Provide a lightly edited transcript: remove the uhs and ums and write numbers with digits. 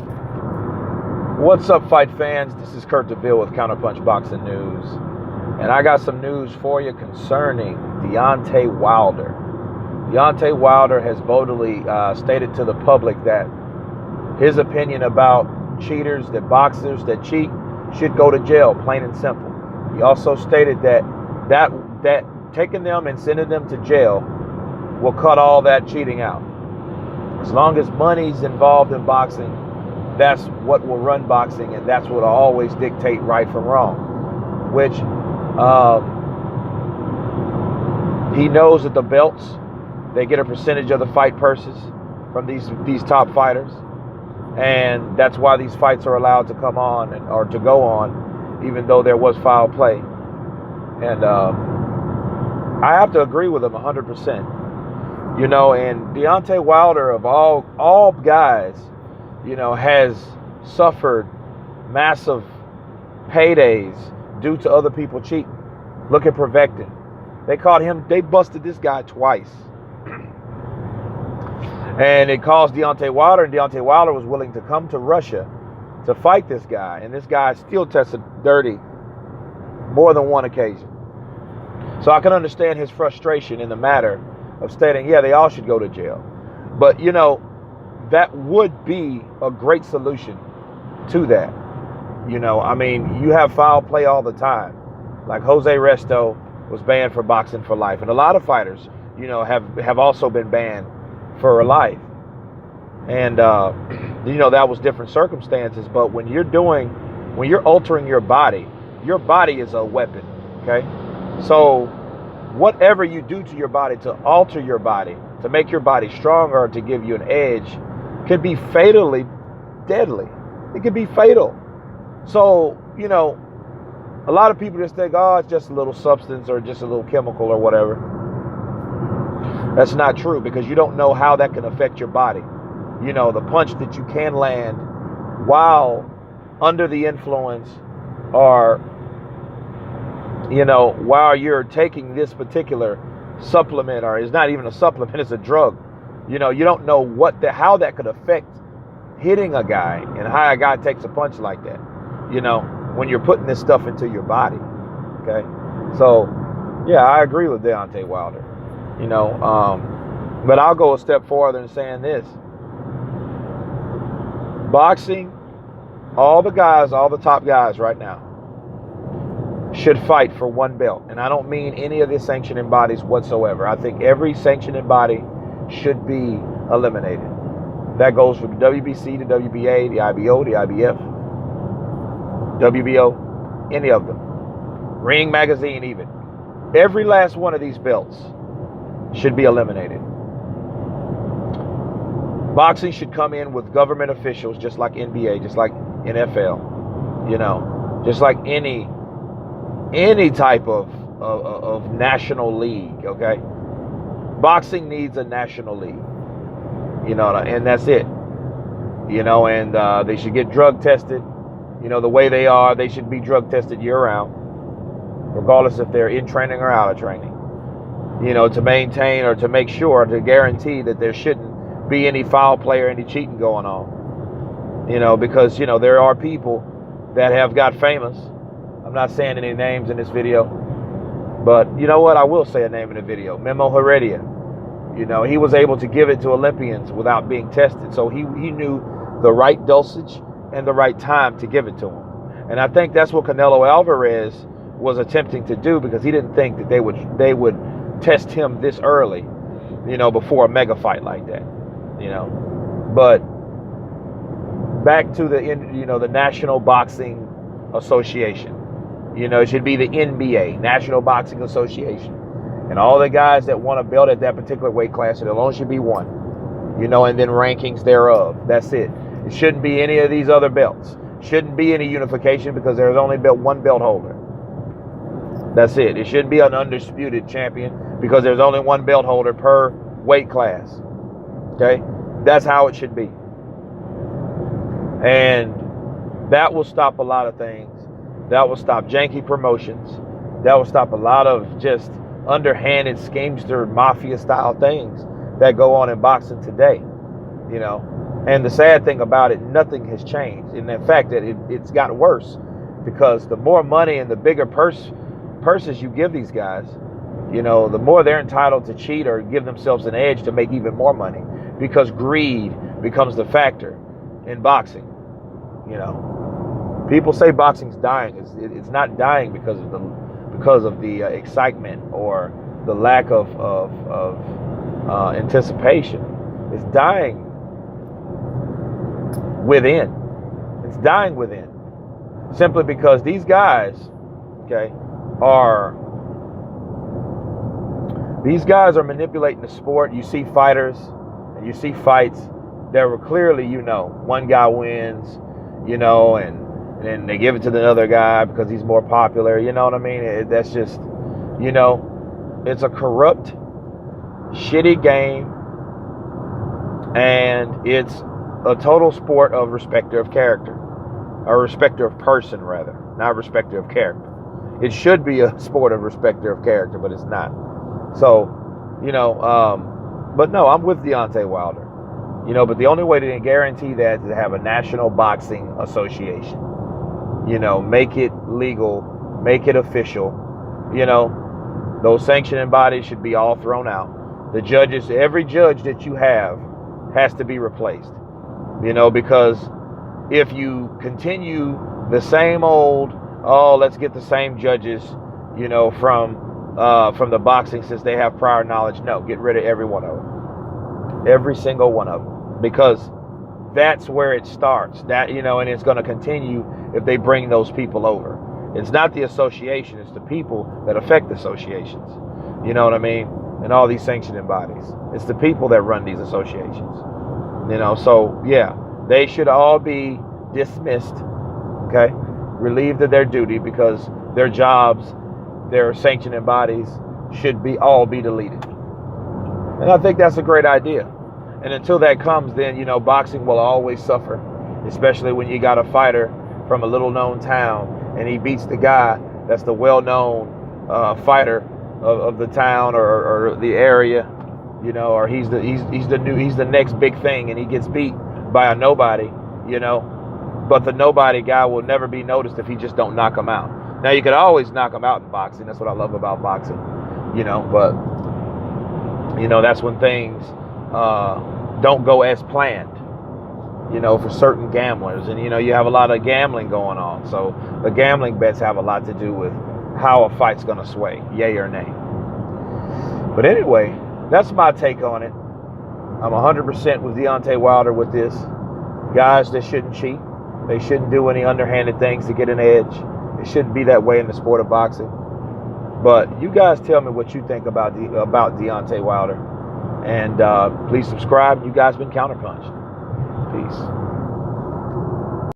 What's up, fight fans? This is Kurt DeVille with Counterpunch Boxing News. And I got some news for you concerning Deontay Wilder. Deontay Wilder has boldly stated to the public that his opinion about cheaters, that boxers that cheat, should go to jail, plain and simple. He also stated that taking them and sending them to jail will cut all that cheating out. As long as money's involved in boxing, that's what will run boxing, and that's what will always dictate right from wrong. Which he knows that the belts, they get a percentage of the fight purses from these top fighters, and that's why these fights are allowed to come on or to go on, even though there was foul play. And I have to agree with him 100%. You know, and Deontay Wilder, of all guys, you know, has suffered massive paydays due to other people cheating. Look at Prevectin. They busted this guy twice. And it caused Deontay Wilder, and Deontay Wilder was willing to come to Russia to fight this guy. And this guy still tested dirty more than one occasion. So I can understand his frustration in the matter of stating, yeah, they all should go to jail. But, you know, that would be a great solution to that. You know, I mean, you have foul play all the time. Like Jose Resto was banned for boxing for life. And a lot of fighters, you know, have also been banned for life. And, you know, that was different circumstances. But when you're altering your body is a weapon, okay? So whatever you do to your body to alter your body, to make your body stronger, to give you an edge, could be fatally deadly. It could be fatal. So, you know, a lot of people just think, oh, it's just a little substance or just a little chemical or whatever. That's not true, because you don't know how that can affect your body. You know, the punch that you can land while under the influence, or, you know, while you're taking this particular supplement, or it's not even a supplement, it's a drug. You know, you don't know how that could affect hitting a guy and how a guy takes a punch like that, you know, when you're putting this stuff into your body. Okay. So, yeah, I agree with Deontay Wilder, you know, but I'll go a step farther in saying this. Boxing, all the top guys right now should fight for one belt. And I don't mean any of the sanctioning bodies whatsoever. I think every sanctioning body should be eliminated. That goes from the WBC, the WBA, the IBO, the IBF, WBO, any of them. Ring Magazine even. Every last one of these belts should be eliminated. Boxing should come in with government officials, just like NBA, just like NFL, you know, just like any type of national league, okay? Boxing needs a national league, you know, and that's it, you know, and they should get drug tested, you know, the way they are. They should be drug tested year round, regardless if they're in training or out of training, you know, to maintain or to make sure, to guarantee that there shouldn't be any foul play or any cheating going on, you know, because, you know, there are people that have got famous. I'm not saying any names in this video, but you know what? I will say a name in the video. Memo Heredia. You know, he was able to give it to Olympians without being tested. So he knew the right dosage and the right time to give it to them. And I think that's what Canelo Alvarez was attempting to do, because he didn't think that they would test him this early, you know, before a mega fight like that, you know. But back to the National Boxing Association. You know, it should be the NBA, National Boxing Association. And all the guys that want a belt at that particular weight class, it alone should be one. You know, and then rankings thereof. That's it. It shouldn't be any of these other belts. Shouldn't be any unification, because there's only one belt holder. That's it. It shouldn't be an undisputed champion, because there's only one belt holder per weight class. Okay? That's how it should be. And that will stop a lot of things. That will stop janky promotions. That will stop a lot of just underhanded schemester mafia style things that go on in boxing today, you know. And the sad thing about it, nothing has changed. And in fact, that it's gotten worse, because the more money and the bigger purses you give these guys, you know, the more they're entitled to cheat or give themselves an edge to make even more money, because greed becomes the factor in boxing. You know, people say boxing's dying. It's not dying because of the excitement or the lack of anticipation. It's dying within. It's dying within, simply because these guys, okay, are manipulating the sport. You see fighters and you see fights that were clearly, you know, one guy wins, you know, and then they give it to the other guy because he's more popular. You know what I mean? That's just, you know, it's a corrupt, shitty game, and it's a total sport of respecter of character, or respecter of person rather, not respecter of character. It should be a sport of respecter of character, but it's not. So, you know, but no, I'm with Deontay Wilder. You know, but the only way to guarantee that is to have a national boxing association. You know, make it legal, make it official. You know, those sanctioning bodies should be all thrown out. The judges, every judge that you have has to be replaced. You know, because if you continue the same old, oh, let's get the same judges, you know, from the boxing, since they have prior knowledge. No, get rid of every one of them. Every single one of them. Because that's where it starts. That, you know, and it's going to continue if they bring those people over. It's not the association, it's the people that affect the associations. You know what I mean? And all these sanctioning bodies. It's the people that run these associations. You know, so yeah, they should all be dismissed, okay? Relieved of their duty, because their jobs, their sanctioning bodies should all be deleted. And I think that's a great idea. And until that comes, then, you know, boxing will always suffer, especially when you got a fighter from a little known town and he beats the guy that's the well-known fighter of the town or the area, you know, or he's the next big thing, and he gets beat by a nobody, you know. But the nobody guy will never be noticed if he just don't knock him out. Now, you could always knock him out in boxing. That's what I love about boxing, you know. But, you know, that's when things don't go as planned, you know, for certain gamblers. And, you know, you have a lot of gambling going on. So the gambling bets have a lot to do with how a fight's going to sway, yay or nay. But anyway, that's my take on it. I'm 100% with Deontay Wilder with this. Guys that shouldn't cheat. They shouldn't do any underhanded things to get an edge. It shouldn't be that way in the sport of boxing. But you guys tell me what you think about Deontay Wilder. And please subscribe. You guys been counterpunched. Peace.